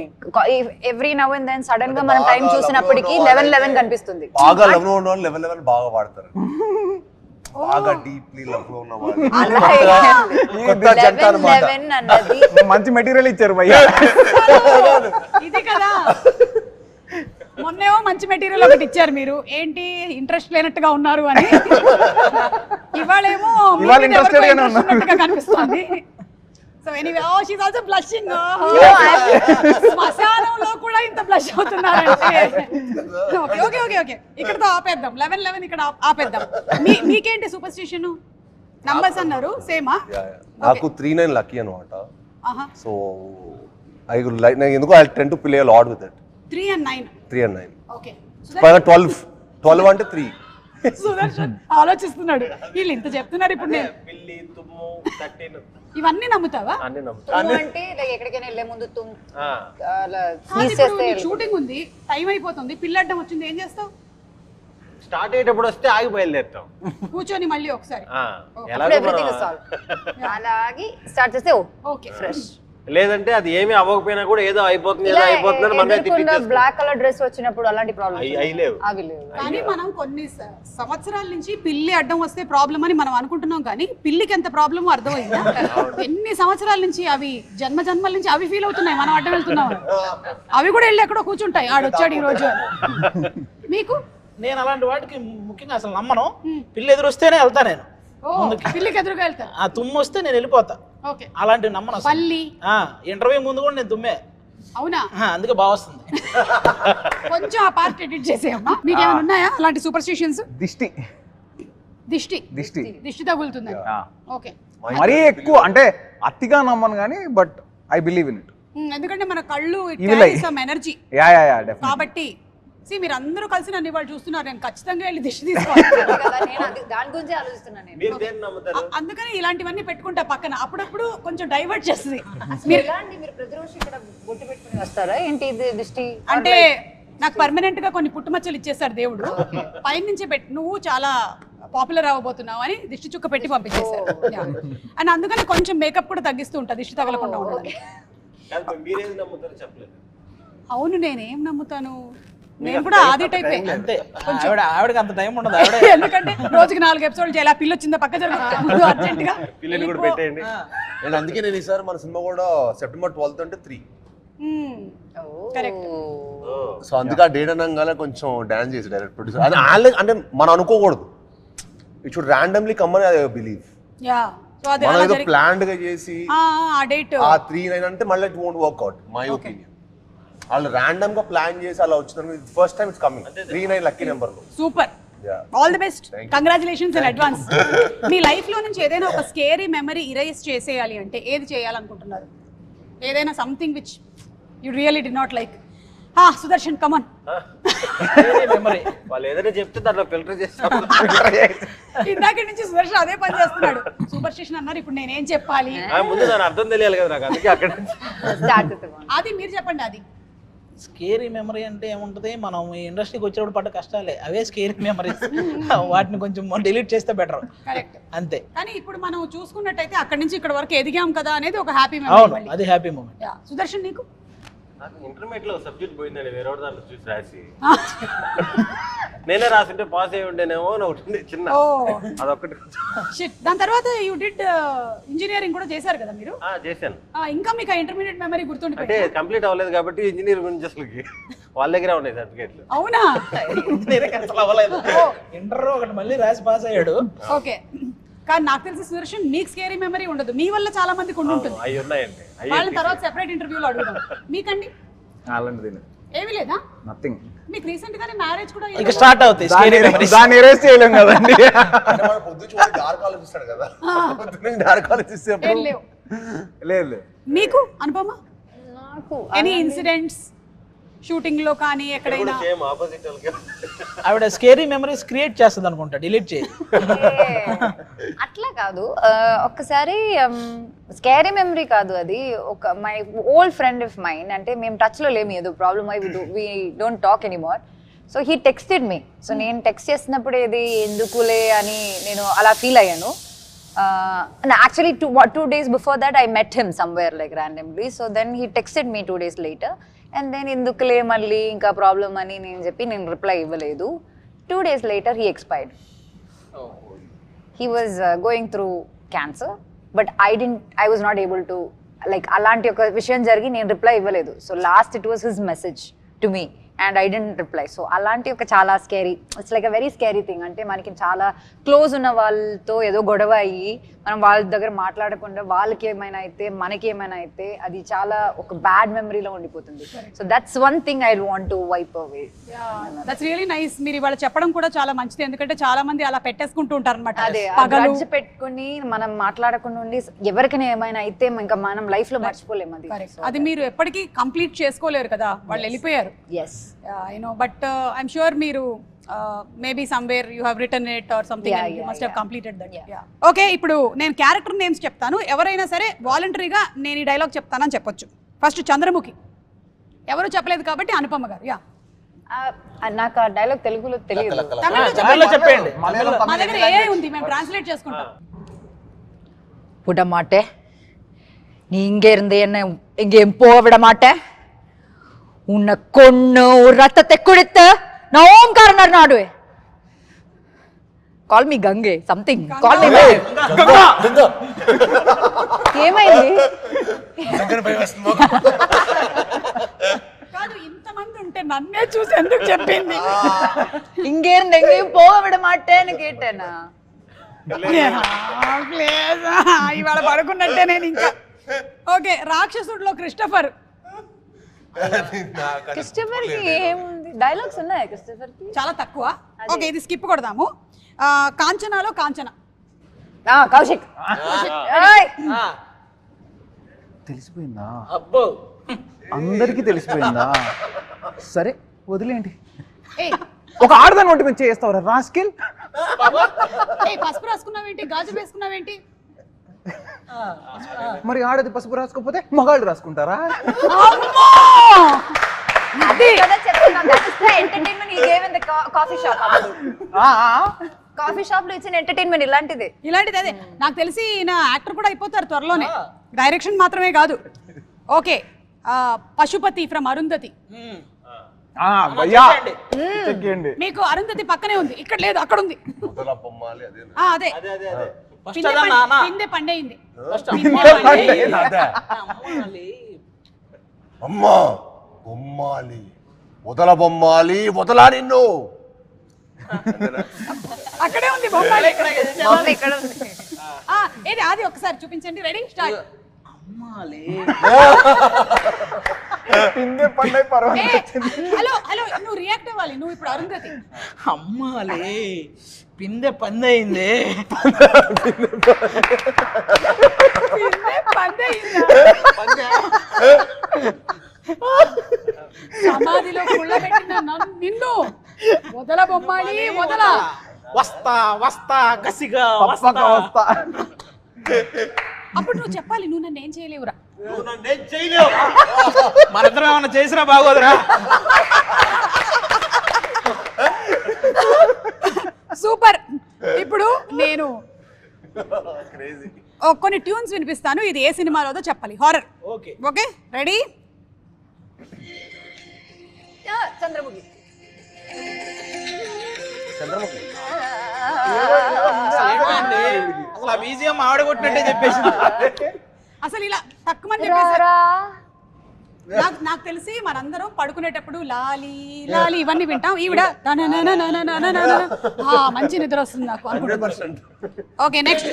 Speaker 5: every now and then sudden గా మనం టైం చూసినప్పటికీ 11/11 కనిపిస్తుంది.
Speaker 3: బాగా లవ్ లో ఉన్న వాళ్ళు 11/11 బాగా వాడతారు. బాగా డీప్లీ లవ్ లో ఉన్న వాళ్ళు కొత్త జంట అన్నమాట.
Speaker 5: 11 అన్నది
Speaker 4: మంచి మెటీరియల్ ఇచ్చారు భయ్యా.
Speaker 1: ఇది కదా మొన్నేమో మంచి మెటీరియల్ ఒకటి ఇచ్చారు మీరు, ఏంటి ఇంట్రెస్ట్ లేనట్టుగా ఉన్నారు అని. ఇవాళేమో
Speaker 4: ఇవాళ interested గానే ఉన్నారు.
Speaker 1: ఉన్నట్టుగా కనిపిస్తుంది. So anyway, oh she's also blushing. శ్మశానంలో కూడా ఇంత బ్లష్ అవుతున్నారంటే ఓకే ఓకే ఓకే ఓకే, ఇక్కడతో ఆపేద్దాం. 11 ఇక్కడ ఆపేద్దాం. మీకేంటి సూపర్ స్టిషన్? నంబర్స్ అన్నారు సేమా?
Speaker 3: నాకు 3-9 లక్కీ అనమాట. సో ఐ లైక్, నాకు ఎందుకో I tend to play a lot with it.
Speaker 1: 3 and 9.
Speaker 3: 3 and 9.
Speaker 1: Okay.
Speaker 3: పైగా 12 అంటే 3.
Speaker 1: సుదర్శన్ ఆలోచిస్తున్నాడు, వీళ్ళు ఇంత చెప్తున్నారు ఇప్పుడు నేను
Speaker 6: పిల్లి తుమ్ము 13
Speaker 1: ఇవన్నీ నమ్ముతావా?
Speaker 6: అన్ని నమ్ముతా.
Speaker 5: తుమ్ము అంటే like ఎక్కడికైనా వెళ్ళే ముందు
Speaker 6: ఆ.
Speaker 5: స్నీజ్ చేస్తే
Speaker 1: షూటింగ్ ఉంది, టైం అయిపోతుంది, పిల్లడ్డం వచ్చింది, ఏం చేస్తావు?
Speaker 6: స్టార్ట్ అయ్యేటప్పుడు వస్తే ఆగి బయలుదేరుతాం.
Speaker 1: కూర్చొని మళ్ళీ ఒకసారి.
Speaker 6: ఎలాగో
Speaker 5: ఎవ్రీథింగ్ ఇస్
Speaker 6: మనం
Speaker 5: సాల్వ్. అలాగే స్టార్ట్ చేస్తే
Speaker 1: ఓకే
Speaker 5: ఫ్రెష్.
Speaker 6: లేదంటే అది ఏమీ అవ్వకపోయినా కూడా ఏదో అయిపోతుంది ఏదో అయిపోతుంది అని మనమే తిట్టించేస్తాం.
Speaker 5: బ్లాక్ కలర్ డ్రెస్ వచ్చినప్పుడు అలాంటి ప్రాబ్లమ్
Speaker 6: అయి లేవు.
Speaker 5: అవి లేవు.
Speaker 1: కానీ మనం కొన్ని సంవత్సరాల నుంచి పిల్లి అడ్డం వస్తే ప్రాబ్లం అని మనం అనుకుంటున్నాం, కానీ పిల్లికి ఎంత ప్రాబ్లమో అర్థమైందా? ఎన్ని సంవత్సరాల నుంచి అవి జన్మల నుంచి అవి ఫీల్ అవుతున్నాయి మనం అడ్డం వెళ్తున్నాం. అవి కూడా వెళ్ళి ఎక్కడో కూర్చుంటాయి, ఆడొచ్చాడు ఈ రోజు అని. మీకు?
Speaker 2: నేను అలాంటి వాటికి ముఖ్యంగా అసలు నమ్మను. పిల్లి ఎదురొస్తేనే వెళ్తా నేను.
Speaker 1: పిల్లికి ఎదురుగా వెళ్తాను.
Speaker 2: ఆ తుమ్ము వస్తే నేను వెళ్ళిపోతా.
Speaker 1: ఓకే.
Speaker 2: అలాంటివి నమ్మను అసలు.
Speaker 1: పల్లి
Speaker 2: ఇంటర్వ్యూ ముందు కూడా నేను తుమ్మే.
Speaker 1: అవునా?
Speaker 2: అందుకే బాగా వస్తుంది.
Speaker 1: కొంచెం ఆ పార్ట్ ఎడిట్ చేసేయమ్మా. మీకు ఏమైనా ఉన్నాయా అలాంటి సూపర్ స్టిషన్స్?
Speaker 4: దిష్టి
Speaker 1: దిష్టి తగులుతుంది. ఓకే.
Speaker 4: మరీ ఎక్కువ అంటే అతిగా నమ్మను కానీ but I believe in it.
Speaker 1: ఎందుకంటే మన కళ్ళు ఎనర్జీ
Speaker 4: యా
Speaker 1: కాబట్టి. మీరు అందరూ కలిసి నన్ను ఇవాళ చూస్తున్నారు, నేను ఖచ్చితంగా వెళ్ళి దిష్టి తీసుకోవాలి.
Speaker 5: దాని గురించి ఆలోచిస్తున్నాను నేను.
Speaker 6: మీరు దేన్ని నమ్ముతారు?
Speaker 1: అందుకని ఇలాంటివన్నీ పెట్టుకుంటా పక్కన, అప్పుడప్పుడు కొంచెం డైవర్ట్ చేస్తుంది.
Speaker 5: మీరు ప్రతిరోజు ఇక్కడ బొట్టు పెట్టుకుని వస్తారా ఏంటి? ఇది దిష్టి
Speaker 1: అంటే నాకు పర్మనెంట్ గా కొన్ని పుట్టుమచ్చలు ఇచ్చేసారు దేవుడు, పైన నుంచే నువ్వు చాలా పాపులర్ అవ్వబోతున్నావు అని దిష్టి చుక్క పెట్టి పంపించేశారు. అండ్ అందుకని కొంచెం మేకప్ కూడా తగ్గిస్తూ ఉంటా దిష్టి తగలకుండా ఉండడానికి.
Speaker 6: మీరేది నమ్ముతారు చెప్పలేదు.
Speaker 1: అవును, నేనేం నమ్ముతాను, నేను కూడా ఆది టైప్.
Speaker 2: అంతే. ఆవిడకి అంత టైం ఉండదు.
Speaker 1: ఎందుకంటే రోజుకి 4 ఎపిసోడ్లు చేయాలి. ఆ పిల్ల వచ్చిందా పక్క జరుగుతుంది అర్జెంట్ గా.
Speaker 6: పిల్లలు కూడా పెట్టేయండి.
Speaker 3: అండ్ అందుకే నేను ఈసారి మన సినిమా కూడా సెప్టెంబర్ 12th అంటే 3.
Speaker 1: కరెక్ట్.
Speaker 3: సో అందుకే ఆ డేట్ అనగానే కొంచెం డాన్స్ చేసి డైరెక్ట్ ప్రొడ్యూసర్ అది అంటే మనం అనుకోకూడదు. ఇట్ షుడ్ ర్యాండమ్లీ కమ్ అని ఐ బిలీవ్.
Speaker 1: యా. సో అది
Speaker 3: మనం ఏదో ప్లాన్డ్ గా చేసి
Speaker 1: ఆ డేట్
Speaker 3: ఆ 3-9 అంటే మళ్ళీ it won't work out my opinion. వాళ్ళు ర్యాండమ్ గా ప్లాన్ చేసి అలా వచ్చిన first time it's coming. 3-9 lucky number లో.
Speaker 1: Super. All the best, congratulations in advance. మీ లైఫ్ లో నుంచి ఏదైనా ఒక స్కేరీ మెమరీ ఇరేజ్ చేసేయాలి అంటే ఏది చేయాలనుకుంటున్నారు? ఏదైనా something which you really did not like. Sudarshan come on.
Speaker 2: Memory
Speaker 6: వాళ్ళు ఏదైనా చెప్తే దాంట్లో ఫిల్టర్ చేస్తాం.
Speaker 1: ఇందాక నుంచి సుదర్శన్ అదే పని చేస్తున్నాడు. సూపర్ స్టిషన్ అన్నారు, ఇప్పుడు నేనేం చెప్పాలి?
Speaker 6: ముందు దాని అర్థం తెలియాలి కదా నాకు, అందుకే అక్కడ
Speaker 1: అది మీరు చెప్పండి. అది
Speaker 2: స్కేరీ మెమరీ అంటే ఏముంటది, మనం ఈ ఇండస్ట్రీకి వచ్చినప్పుడు పడ్డ కష్టాలే అవే స్కేరీ మెమరీస్. వాటిని కొంచెం డిలీట్ చేస్తే బెటర్.
Speaker 1: కరెక్ట్.
Speaker 2: అంతే.
Speaker 1: కానీ ఇప్పుడు మనం చూసుకున్నట్టయితే అక్కడి నుంచి ఇక్కడ వరకు ఎదిగాం కదా అనేది ఒక హ్యాపీ
Speaker 2: అవును,
Speaker 1: మెమరీ.
Speaker 2: అది హ్యాపీ మూమెంట్.
Speaker 1: సుదర్శన్ నీకు?
Speaker 6: నాకు ఇంటర్మీడియట్ లో సబ్జెక్ట్ పోయిందండి, వేరే దాంట్లో చూసి రాసి నేనే రాసింటే పాస్ అయ్యి ఉండేనేమో అని ఒకటి ఉంది చిన్న, అదొకటి.
Speaker 1: దాని తర్వాత యూ డిడ్ ఇంజనీరింగ్ కూడా చేశారు కదా మీరు?
Speaker 6: చేశాను.
Speaker 1: ఇంకా మీకు ఇంటర్మీడియట్ మెమరీ
Speaker 6: అంటే
Speaker 1: గుర్తుండిపోయింది?
Speaker 6: కంప్లీట్ అవ్వలేదు కాబట్టి ఇంజనీర్ గురించి అసలు వాళ్ళ దగ్గర ఉన్నాయి సర్టిఫికేట్లు.
Speaker 1: అవునా?
Speaker 2: అసలు అవ్వలేదు. ఇంటర్ ఒకటి మళ్ళీ రాసి పాస్ అయ్యాడు.
Speaker 1: ఓకే. కానీ నాకు తెలిసి సుదర్శన్ మీకు స్కేరీ మెమరీ ఉండదు, మీ వల్ల చాలా మందికి ఉంటుంది.
Speaker 6: అవి ఉన్నాయండి.
Speaker 1: వాళ్ళ తర్వాత సెపరేట్ ఇంటర్వ్యూలో అడుగుదాం. మీకండి
Speaker 4: అలాంటిది
Speaker 1: ఏమీ లేదా?
Speaker 4: నథింగ్.
Speaker 1: మీకు రీసెంట్ గానే మ్యారేజ్ కూడా
Speaker 2: ఇక స్టార్ట్ అవుతాయి స్కేరీ మెమరీస్.
Speaker 4: దాన్ని ఎరేజ్ చేయలేం కదండి.
Speaker 3: పొద్దు చూడండి డార్క్ ఆలోచిస్తాడు కదా, డార్క్ ఆలోచిస్తే
Speaker 1: ఏం లేవు.
Speaker 4: లేదు.
Speaker 1: మీకు అనుపమ?
Speaker 5: నాకు
Speaker 1: ఎనీ ఇన్సిడెంట్స్ షూటింగ్ లో కానీ ఎక్కడైనా?
Speaker 6: సేమ్ ఆపోజిట్ వాళ్ళకి.
Speaker 2: ఆవిడ స్కేరీ మెమరీస్ క్రియేట్ చేస్తుంది అనుకుంటా, డిలీట్ చేయి.
Speaker 5: అట్లా కాదు. ఒక్కసారి స్కేరీ మెమరీ కాదు అది, ఒక my old friend of mine, అంటే మేము టచ్ లో లేము, ఏదో ప్రాబ్లమ్ అయి we don't talk anymore. So he texted me. So నేను టెక్స్ట్ చేసినప్పుడు ఇది ఎందుకులే అని నేను అలా ఫీల్ అయ్యాను. Actually 2 days before that I met him somewhere like randomly. So then he texted me 2 days later and then ఎందుకులే మళ్ళీ ఇంకా ప్రాబ్లం అని నేను చెప్పి నేను రిప్లై ఇవ్వలేదు. 2 days later he expired. He was going through cancer but I was not able to like అలాంటి ఒక విషయం జరిగి నేను రిప్లై ఇవ్వలేదు. So last it was his message to me and I didn't reply. So అలాంటి ఒక చాలా scary, it's like a very scary thing. అంటే మనకి చాలా క్లోజ్ ఉన్న వాళ్ళతో ఏదో గొడవ అయ్యి మనం వాళ్ళ దగ్గర మాట్లాడకుండా వాళ్ళకి ఏమైనా అయితే మనకి ఏమైనా అయితే అది చాలా ఒక బ్యాడ్ మెమరీలో ఉండిపోతుంది. So that's one thing I want to wipe away.
Speaker 1: That's really nice. మీరు ఇవాళ చెప్పడం కూడా చాలా మంచిది, ఎందుకంటే చాలా మంది అలా పెట్టేసుకుంటూ ఉంటారు అనమాట.
Speaker 5: అదే గ్రడ్జ్ పెట్టుకుని మనం మాట్లాడకుండా ఉండి ఎవరికైనా ఏమైనా అయితే ఇంకా మనం లైఫ్ లో మర్చిపోలేము అది.
Speaker 1: అది మీరు ఎప్పటికీ కంప్లీట్ చేసుకోలేరు కదా, వాళ్ళు వెళ్ళిపోయారు.
Speaker 5: Yes
Speaker 1: I know, but I'm sure మీరు maybe somewhere you have return it or something and you must have completed that. Okay, ఇప్పుడు నేను క్యారెక్టర్ నేమ్స్ చెప్తాను, ఎవరైనా సరే వాలంటరీగా నేను ఈ డైలాగ్ చెప్తానని చెప్పొచ్చు. ఫస్ట్ చంద్రముఖి, ఎవరు చెప్పలేదు కాబట్టి అనుపమ గారు. యా,
Speaker 5: నాకు ఆ డైలాగ్ తెలుగులో తెలియదు.
Speaker 2: తమిళ్లో చెప్పండి.
Speaker 1: మా దగ్గర ఏ ఉంది, మేము ట్రాన్స్లేట్ చేసుకుంటాం.
Speaker 5: விட மாட்டேன், நீ இங்க இருந்து என்ன எங்கேயும் போக விட மாட்டேன், உன்னை கொன்னு ஒரு ரத்தத்தை குடித்து நான் ஓம்காரனர் நாடுவேன். కాల్ మీ గంగే సంథింగ్, కాల్ మీ ఏమైంది?
Speaker 1: కాదు, ఇంతమంది ఉంటే నన్నే చూసి ఎందుకు చెప్పింది?
Speaker 5: இங்கே இருந்து எங்கேயும் போக விட மாட்டேன்னு கேட்டேనా?
Speaker 1: ఇవాళ పడుకున్నట్టే నేను ఇంకా. Okay, రాక్షసుడిలో Christopher.
Speaker 5: క్రిస్టఫర్ కి ఏముంది, డైలాగ్స్ ఉన్నాయి క్రిస్టఫర్ కి
Speaker 1: చాలా తక్కువ. ఓకే, ఇది స్కిప్ కొడదాము. కాంచనాలో కాంచన.
Speaker 5: కౌశిక్.
Speaker 4: తెలిసిపోయిందా?
Speaker 2: అబ్బో,
Speaker 4: అందరికీ తెలిసిపోయిందా? సరే వదిలేండి.
Speaker 1: ఏయ్,
Speaker 4: ఒక ఆడదాని వంటి మేము చేస్తావరా రాస్కిల్?
Speaker 1: పసుపు రాసుకున్నావేంటి, గాజు వేసుకున్నావేంటి?
Speaker 4: మరి ఆడది పసుపు రాసుకోకపోతే మగాళ్ళు రాసుకుంటారా?
Speaker 5: కాఫీ షాప్ లో ఇచ్చిన ఎంటర్టైన్మెంట్ ఇలాంటిదే.
Speaker 1: అదే నాకు తెలిసి ఈయన యాక్టర్ కూడా అయిపోతారు త్వరలోనే, డైరెక్షన్ మాత్రమే కాదు. Okay, Pashupati from Arundhati. మీకు అరుంధతి పక్కనే ఉంది, ఇక్కడ లేదు, అక్కడ ఉంది. అదే పిందె పండేయింది.
Speaker 3: అమ్మా బొమ్మాలి, వదల బొమ్మాలి, వదలా నిన్ను.
Speaker 1: అక్కడే ఉంది బొమ్మాలి. ఏది అది ఒకసారి చూపించండి. Ready, start. హలో హలో, నువ్వు రియాక్ట్ అవ్వాలి, నువ్వు ఇప్పుడు అరుంధతి.
Speaker 2: అమ్మాలే పిందె పందయింది.
Speaker 1: సమాధిలో కుళ్ళబెట్టిన నిన్ను వదల బొమ్మాలి, వదల.
Speaker 2: వస్తా వస్తా కసిగా వస్తా.
Speaker 1: అప్పుడు నువ్వు చెప్పాలి, నువ్వు నన్ను ఏం చేయలేవురా.
Speaker 2: మనిద్దరం ఏమన్నా చేసినా బాగోదురా.
Speaker 1: సూపర్. ఇప్పుడు నేను కొన్ని ట్యూన్స్ వినిపిస్తాను, ఇది ఏ సినిమాలోదో చెప్పాలి, horror.
Speaker 2: Okay
Speaker 1: okay, ready?
Speaker 5: Chandramukhi.
Speaker 3: Chandramukhi
Speaker 2: అసలు ఆ బీజిఎం ఆడగొట్టినట్టే చెప్పేసింది.
Speaker 1: అసలు ఇలా తక్కువ మంది చెప్పేసారు. నాకు తెలిసి మనందరం పడుకునేటప్పుడు లాలి లాలి ఇవన్నీ వింటాం. ఈవిడ మంచి నిద్ర వస్తుంది నాకు అనుకుంటున్నాను. Okay, next.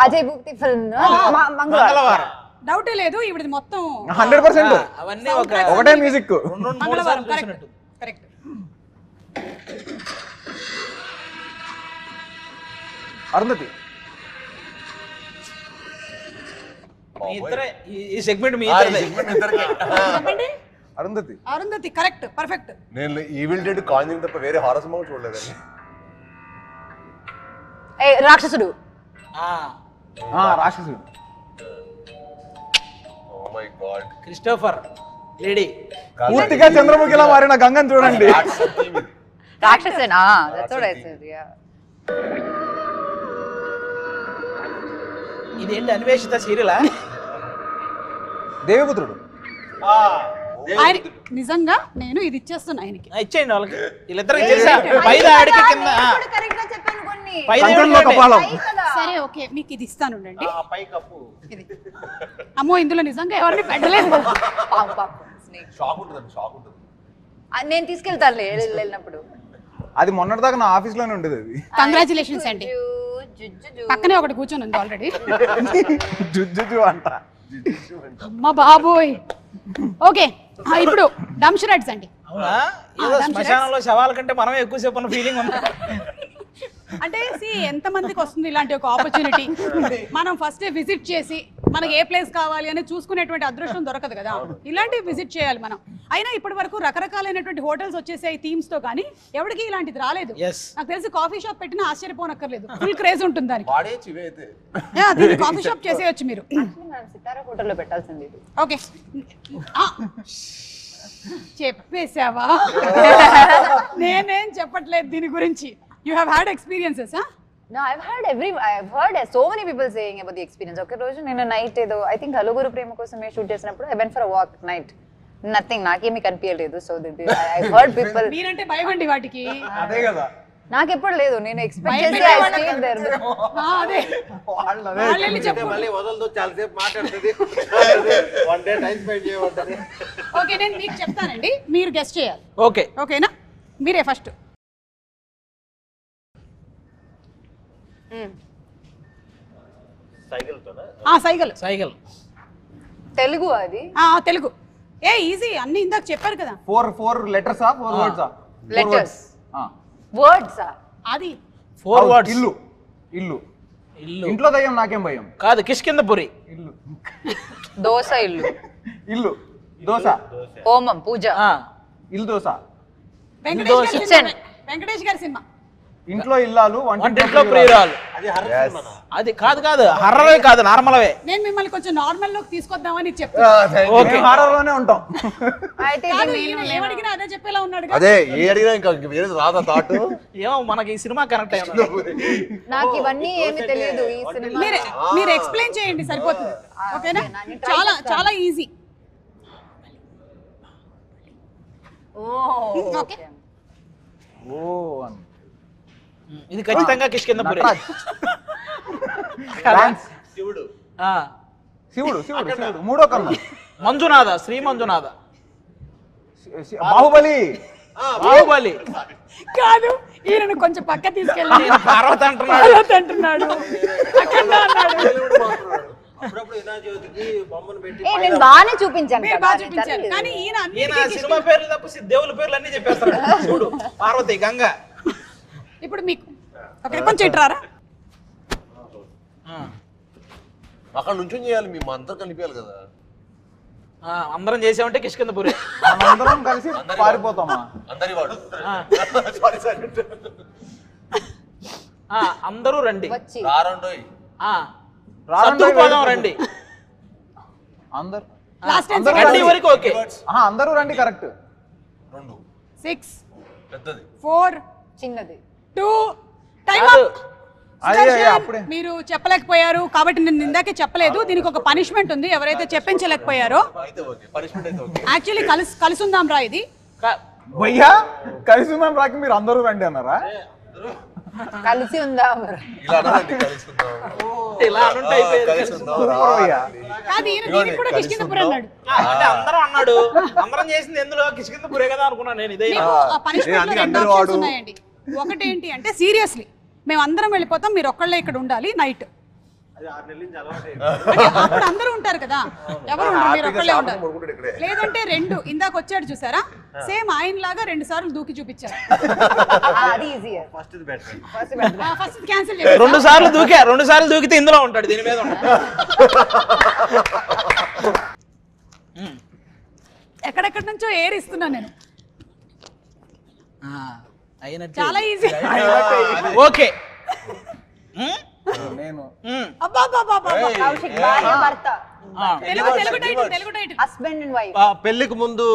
Speaker 5: Ajay Bhupathi film Mangalavaram.
Speaker 1: డౌటే లేదు, ఈవిడది మొత్తం
Speaker 4: 100%.
Speaker 2: అవన్నీ
Speaker 4: ఒకటే music.
Speaker 1: Mangalavaram. Correct correct.
Speaker 4: Arundhati.
Speaker 2: ఈ సెగ్మెంట్ మీ
Speaker 1: చెప్పండి.
Speaker 4: అరుంధతి.
Speaker 1: Arundhati correct, perfect.
Speaker 3: నేను ఈవిల్ డెడ్, కాంజింగ్ తప్ప వేరే హారర్ సినిమా చూడలేదండి.
Speaker 5: Rakshasudu.
Speaker 4: Rakshasudu.
Speaker 3: Oh my god.
Speaker 2: Christopher lady.
Speaker 4: పూర్తిగా చంద్రముఖిలా మారిన గంగని చూడండి.
Speaker 5: రాక్షసేనా? That's what I said, yeah.
Speaker 2: ఇదేంటి అన్వేషిత సీరియలా?
Speaker 4: దేవిపుత్రుడు.
Speaker 1: ఆయన నిజంగా నేను ఇది ఇచ్చేస్తున్నా ఆయనకి.
Speaker 2: ఇచ్చేయండి వాళ్ళకి, వీళ్ళిద్దరికి చేసా. పైద ఆడికి కింద
Speaker 5: కరెక్ట్ గా చెప్పాను కొన్ని.
Speaker 2: పైద
Speaker 1: సరే ఓకే, మీకు ఇది ఇస్తాను ఉండండి.
Speaker 6: ఆ పై కప్పు
Speaker 1: అమ్మో ఇందులో నిజంగా ఎవరిని పెట్టలేదు.
Speaker 5: పాము పాము snake.
Speaker 3: షాక్ ఉంటుంది, షాక్ ఉంటుంది.
Speaker 5: నేను తీసుకెళ్తానులే వెళ్ళినప్పుడు.
Speaker 4: అది మొన్నటిదాకా నా ఆఫీస్ లోనే ఉండేది అది.
Speaker 1: కంగ్రాచులేషన్స్ అండి.
Speaker 5: జుజ్జు
Speaker 1: పక్కనే ఒకటి కూర్చొని ఉంది ఆల్రెడీ.
Speaker 4: జుజ్జు అంట.
Speaker 1: అమ్మ బాబోయ్. ఓకే ఇప్పుడు డంప్ షెడ్స్ అండి.
Speaker 2: అవునా, ఏదో శ్మశానంలో శవాల కంటే మనమే ఎక్కువసేపు ఉన్న ఫీలింగ్ ఉంది.
Speaker 1: అంటే ఎంత మందికి వస్తుంది ఇలాంటి ఒక ఆపర్చునిటీ? మనం ఫస్ట్ విజిట్ చేసి మనకి ఏ ప్లేస్ కావాలి అని చూసుకునేటువంటి అదృష్టం దొరకదు కదా. ఇలాంటివి విజిట్ చేయాలి మనం. అయినా ఇప్పటి వరకు రకరకాలైనటువంటి హోటల్స్ వచ్చేసాయి థీమ్స్ తో, కానీ ఎవరికి ఇలాంటిది రాలేదు. నాకు తెలిసి కాఫీ షాప్ పెట్టినా ఆశ్చర్యపోనక్కర్లేదు, ఫుల్ క్రేజ్ ఉంటుంది దానికి. దీన్ని కాఫీ షాప్ చేసేయచ్చు మీరు.
Speaker 5: సితారా హోటల్లో పెట్టాల్సింది ఇది.
Speaker 1: ఓకే చెప్పేసావా? నేనేం చెప్పట్లేదు దీని గురించి. You have had experiences, huh?
Speaker 5: No, I've heard so many people saying about the experience. Okay, రోజు నేను నైట్ ఏదో I think హలుగురు ప్రేమ కోసమే షూట్ చేసినప్పుడు I went for a walk night. Nothing, నాకేమీ కనిపించలేదు. So I heard people.
Speaker 1: మీరంటే భయం అండి వాటికి.
Speaker 4: అదే కదా.
Speaker 5: నాకెప్పుడు లేదు, నేను ఎక్స్పెక్ట్ చేసి I stayed there.
Speaker 1: అదే వాళ్ళని చెప్పు.
Speaker 6: మళ్ళీ వదలదు, చాలాసేపు మాట్లాడుతుంది. వన్ డే టైం స్పెండ్ చేయమంటది.
Speaker 1: ఓకే నేను మీకు చెప్తానండి, మీరు గెస్ట్ చేయాలి.
Speaker 2: ఓకే
Speaker 1: ఓకేనా? మీరే ఫస్ట్. సైకిల్.
Speaker 2: సైకిల్
Speaker 5: తెలుగు అది.
Speaker 1: తెలుగు. ఈజీ, అన్ని ఇందాక చెప్పారు కదా.
Speaker 4: 4 letters ఆ 4 words ఆ?
Speaker 5: లెటర్స్ వర్డ్స్
Speaker 1: అది
Speaker 2: 4 words.
Speaker 4: ఇల్లు.
Speaker 2: ఇల్లు.
Speaker 4: ఇంట్లో దయ్యం నాకేం భయం.
Speaker 2: కాదు, కిష్కిందపురి.
Speaker 4: ఇల్లు.
Speaker 5: దోస ఇల్లు.
Speaker 4: ఇల్లు దోశ.
Speaker 5: హోమం పూజ.
Speaker 4: ఇల్లు దోశ.
Speaker 1: వెంకటేష్ గారి సినిమా.
Speaker 4: ఇంట్లో ఇల్లాలు
Speaker 2: వంటింట్లో ప్రియురాలు. అది కాదు హర్రరే కాదు, నార్మల్వే.
Speaker 1: నేను మిమ్మల్ని కొంచెం నార్మల్ లోకి తీసుకొద్దామని చెప్తాను.
Speaker 2: ఓకే,
Speaker 4: హారర్ లోనే ఉంటాం.
Speaker 5: అయితే
Speaker 1: ఏమడిగినా అదే చెప్పేలా ఉన్నాడు.
Speaker 3: అదే ఏ అడిగినా ఇంకా వేరే రాదా థాట్.
Speaker 2: ఏమో మనకి ఈ సినిమా కనెక్ట్ అయ్యింది.
Speaker 5: నాకు ఇవన్నీ ఏమీ తెలియదు ఈ సినిమా.
Speaker 1: మీరు ఎక్స్ప్లెయిన్ చేయండి సరిపోతుంది. ఓకేనా? చాలా చాలా ఈజీ. ఓకే.
Speaker 2: ఇది ఖచ్చితంగా కిష్కిందపురి.
Speaker 6: శివుడు.
Speaker 4: శివుడు మూడో కన్ను.
Speaker 2: మంజునాథ, శ్రీ మంజునాథ.
Speaker 4: బాహుబలి.
Speaker 1: కాదు, ఈయనను కొంచెం పక్క తీసుకెళ్ళి
Speaker 2: పార్వతి అంటున్నాడు.
Speaker 6: అప్పుడప్పుడు వినాయకుడికి బొమ్మను పెట్టి
Speaker 5: నేను బాగానే చూపించాను కదా.
Speaker 1: బాగా చూపించారు, కానీ
Speaker 2: ఈయన సినిమా పేర్లు తప్ప దేవుల పేర్లు అన్ని చెప్పేస్తాడు. చూడు, పార్వతి, గంగ.
Speaker 1: ఇప్పుడు మీకు కొంచెం ఇట్రారా.
Speaker 3: అక్కడ నుంచి చేయాలి, మేము అందరూ కలిపేయాలి కదా.
Speaker 2: అందరం చేసామంటే కిష్కిందపురి.
Speaker 4: అందరం కలిసి పారిపోతామా?
Speaker 3: అందరి వాడు.
Speaker 2: అందరూ రండి.
Speaker 5: వచ్చి
Speaker 2: సర్దుకుపోదాం రండి.
Speaker 4: అందరూ
Speaker 2: వరకు ఓకే.
Speaker 4: అందరూ రండి కరెక్ట్.
Speaker 1: 6
Speaker 3: పెద్దది
Speaker 1: 4
Speaker 5: చిన్నది
Speaker 1: 2 టైం అప్. మీరు చెప్పలేకపోయారు కాబట్టి నేను ఇందాకే చెప్పలేదు. దీనికి ఒక పనిష్మెంట్ ఉంది. ఎవరైతే చెప్పించలేకపోయారో యాక్చువల్లీ కలిసి ఉందాం రా. ఇది
Speaker 4: భయ్యా కలిసి ఉందాం రాకి మీరు అందరూ రండి అన్నారా?
Speaker 5: కలిసి ఉందాం.
Speaker 2: ఇలా అనుంటే
Speaker 1: కాదు, ఈయన దీనికి కూడా కిష్కిందపురి అన్నాడు.
Speaker 2: అంటే అందరం అన్నాడు. అందరం చేసింది ఎందులో కిష్కిందపురే కదా అనుకున్నాను నేను. ఇదే
Speaker 1: పనిష్మెంట్ 2 ఆప్షన్స్ ఉన్నాయండి. ఒకటి ఏంటి అంటే సీరియస్లీ మేము అందరం వెళ్ళిపోతాం, మీరు ఒక్కళ్ళే ఇక్కడ ఉండాలి నైట్. అప్పుడు అందరూ ఉంటారు కదా, ఎవరు ఉండరు, మీరు ఒక్కళ్ళే ఉండాలి. లేదంటే 2 ఇందాక వచ్చాడు చూసారా, సేమ్ ఆయన లాగా 2 సార్లు దూకి చూపించారు.
Speaker 5: అది ఈజియర్.
Speaker 1: ఫస్ట్ క్యాన్సిల్ చేయాలి.
Speaker 2: 2 సార్లు దూకితే ఇందులో ఉంటాడు, దీని మీద ఉంటాడు.
Speaker 1: ఎక్కడెక్కడి నుంచో ఏర్ ఇస్తున్నా నేను.
Speaker 2: చాలా
Speaker 1: ఈజీ.
Speaker 2: ఓకే.
Speaker 4: నేను
Speaker 5: కౌశిక్ భార్య భర్త.
Speaker 1: Telugu title
Speaker 5: husband and wife.
Speaker 6: పెళ్లికి ముందు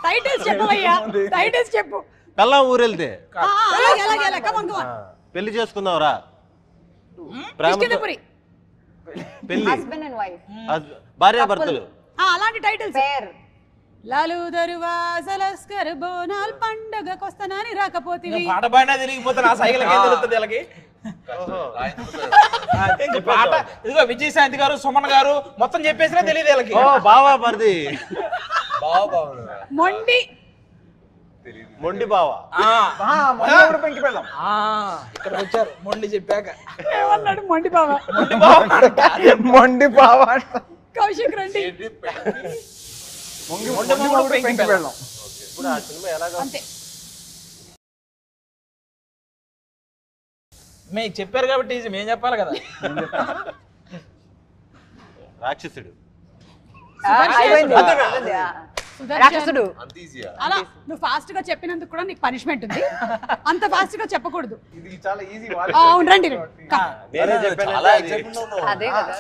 Speaker 1: టైటిల్స్ చెప్పవయ్యా, టైటిల్స్ చెప్పు.
Speaker 6: పెళ్ళాం ఊరెళ్తే పెళ్లి చేసుకుందాంరా.
Speaker 1: కిష్కిందపురి.
Speaker 6: పెళ్లి
Speaker 5: హస్బెండ్ అండ్ వైఫ్.
Speaker 6: భార్యాభర్తలు.
Speaker 1: అలాంటి టైటిల్స్.
Speaker 5: పేర్
Speaker 1: లాలు దరువాసలస్కర్ బోనాల్ పండగకొస్తానని రాకపోతివి.
Speaker 2: పాట పాడినా తిరిగిపోతే నా సైకిల్ ఏం తెలుస్తుంది వీళ్ళకి. ఇంక పాట ఇదిగో విజయశాంతి గారు సుమన్ గారు మొత్తం చెప్పేసినా తెలియదు వీళ్ళకి.
Speaker 6: ఓ బావా పరిది
Speaker 1: మొండి
Speaker 6: మొండి బావా.
Speaker 4: పెంకి పెళ్ళాం.
Speaker 2: ఇక్కడికి వచ్చారు మొండి చెప్పాక.
Speaker 1: ఏమన్నాడు మొండి బావ?
Speaker 4: మొండి బావ
Speaker 1: కౌశిక్ రండి.
Speaker 4: పెంకి పెళ్ళాం.
Speaker 6: ఇప్పుడు ఆ సినిమా ఎలాగా
Speaker 1: అంతే.
Speaker 2: మీకు చెప్పారు కాబట్టి ఈజీ, మేము చెప్పాలి కదా.
Speaker 6: రాక్షసుడు.
Speaker 5: రాక్షసుడు.
Speaker 3: అంత ఈజీయా?
Speaker 1: అలా నువ్వు ఫాస్ట్ గా చెప్పినందుకు కూడా నీకు పనిష్మెంట్ ఉంది. అంత ఫాస్ట్ గా చెప్పకూడదు.
Speaker 4: ఇది చాలా ఈజీ.
Speaker 1: అవును రండి.
Speaker 6: నేనే చెప్పాను
Speaker 3: చాలా
Speaker 6: అది.
Speaker 3: excitement లో ఉన్నావు.
Speaker 5: అదే కదా.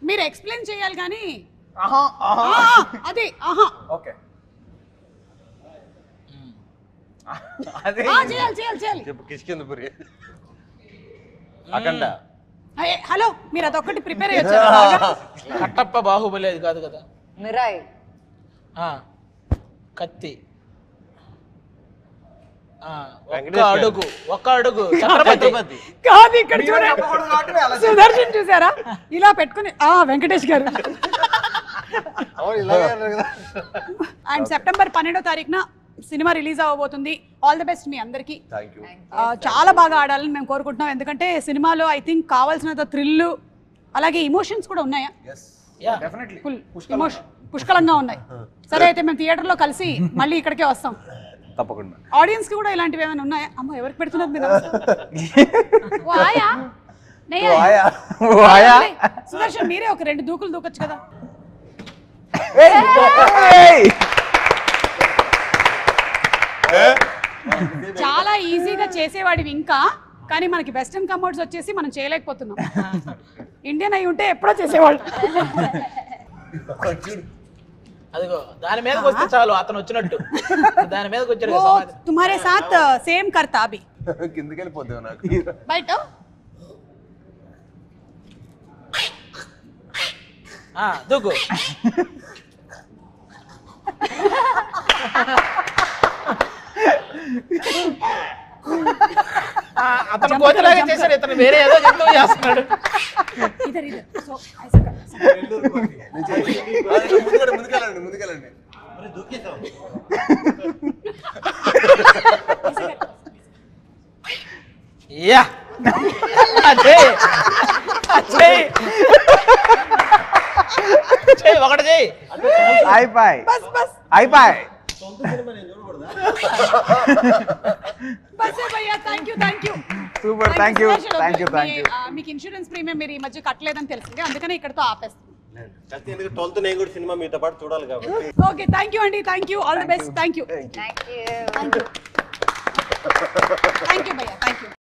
Speaker 1: మీరు ఎక్స్ప్లెయిన్ చేయాలి కానీ
Speaker 4: ఆహా ఆహా.
Speaker 1: అది ఆహా
Speaker 4: ఓకే. అదే
Speaker 1: చేయాలి చేయాలి చేయాలి.
Speaker 6: చెప్పు కిష్కిందపురి. అఖండ.
Speaker 1: హలో మీరు అదొక్కటి ప్రిపేర్ అయ్యొచ్చారు.
Speaker 2: కట్టప్ప బాహుబలి అది కాదు కదా.
Speaker 5: మిరాయ్.
Speaker 2: కత్తి. ఒక్క అడుగు ఛత్రపతి.
Speaker 1: కాదు ఇక్కడ చూడండి, సుదర్శన్ చూసారా ఇలా పెట్టుకుని. వెంకటేష్ గారు. అండ్ సెప్టెంబర్ 12వ తారీఖున సినిమా రిలీజ్ అవ్వబోతుంది. ఆల్ ది బెస్ట్ మీ అందరికి.
Speaker 3: Thank you.
Speaker 1: చాలా బాగా ఆడాలని మేము కోరుకుంటున్నాం. ఎందుకంటే సినిమాలో ఐ థింక్ కావాల్సినంత థ్రిల్ అలాగే ఇమోషన్స్ కూడా ఉన్నాయా?
Speaker 4: డెఫినెట్లీ
Speaker 1: ఫుల్ పుష్కలంగా ఉన్నాయి. సరే అయితే మేము థియేటర్లో కలిసి మళ్ళీ ఇక్కడికే వస్తాం.
Speaker 4: తప్పకుండా.
Speaker 1: ఆడియన్స్ కి కూడా ఇలాంటివి ఏమైనా ఉన్నాయా? అమ్మ ఎవరికి పెడుతున్నారు మీరు? ఓ ఆయా? నెయ్యా? అరే, సుదర్శన్ మీరే ఒక 2 దూకులు దూకొచ్చు కదా. చాలా ఈజీగా చేసేవాడివి ఇంకా, కానీ మనకి వెస్టర్న్ కమోడ్స్ వచ్చేసి మనం చేయలేకపోతున్నాం. ఇండియన్ అయి ఉంటే ఎప్పుడో చేసేవాళ్ళు.
Speaker 2: అదిగో దాని మీదకి వస్తే చాలు, అతను వచ్చినట్టు. దాని మీదకి వచ్చాడు
Speaker 1: वो
Speaker 2: కదా సమాధి.
Speaker 1: तुम्हारे साथ सेम करता अभी
Speaker 3: కిందకి వెళ్ళిపోద్దాం నాకు.
Speaker 1: బయట.
Speaker 2: దూకు. అతను కోతిలాగా చేశాడు, ఇతను వేరే ఏదో జంతువు చేస్తున్నాడు.
Speaker 1: इधर इधर सो ऐसा कर.
Speaker 3: ముందుకెళ్ళండి ముందుకెళ్ళండి.
Speaker 6: మరి దూకేసావు.
Speaker 2: యా చెయ్యి ఒకటి చెయ్యి.
Speaker 4: అయిపోయి
Speaker 1: बस बस
Speaker 4: అయిపోయి.
Speaker 6: సొంత సినిమా నేను చూడకూడదా?
Speaker 1: बस है भैया. Thank you.
Speaker 4: Super. Thank you.
Speaker 1: మీకు ఇన్సూరెన్స్ ప్రీమియం మీరు ఈ మధ్య కట్టలేదని తెలిసింది, అందుకనే ఇక్కడతో ఆపేస్తాం.
Speaker 6: కత్తి ఎందుకు 12th నేను కూడా సినిమా మీతో పాటు చూడాలి కాబట్టి.
Speaker 1: ఓకే థ్యాంక్ యూ అండి. Thank you. All the best. Thank you
Speaker 5: thank you.
Speaker 1: భయ్యా. Thank you.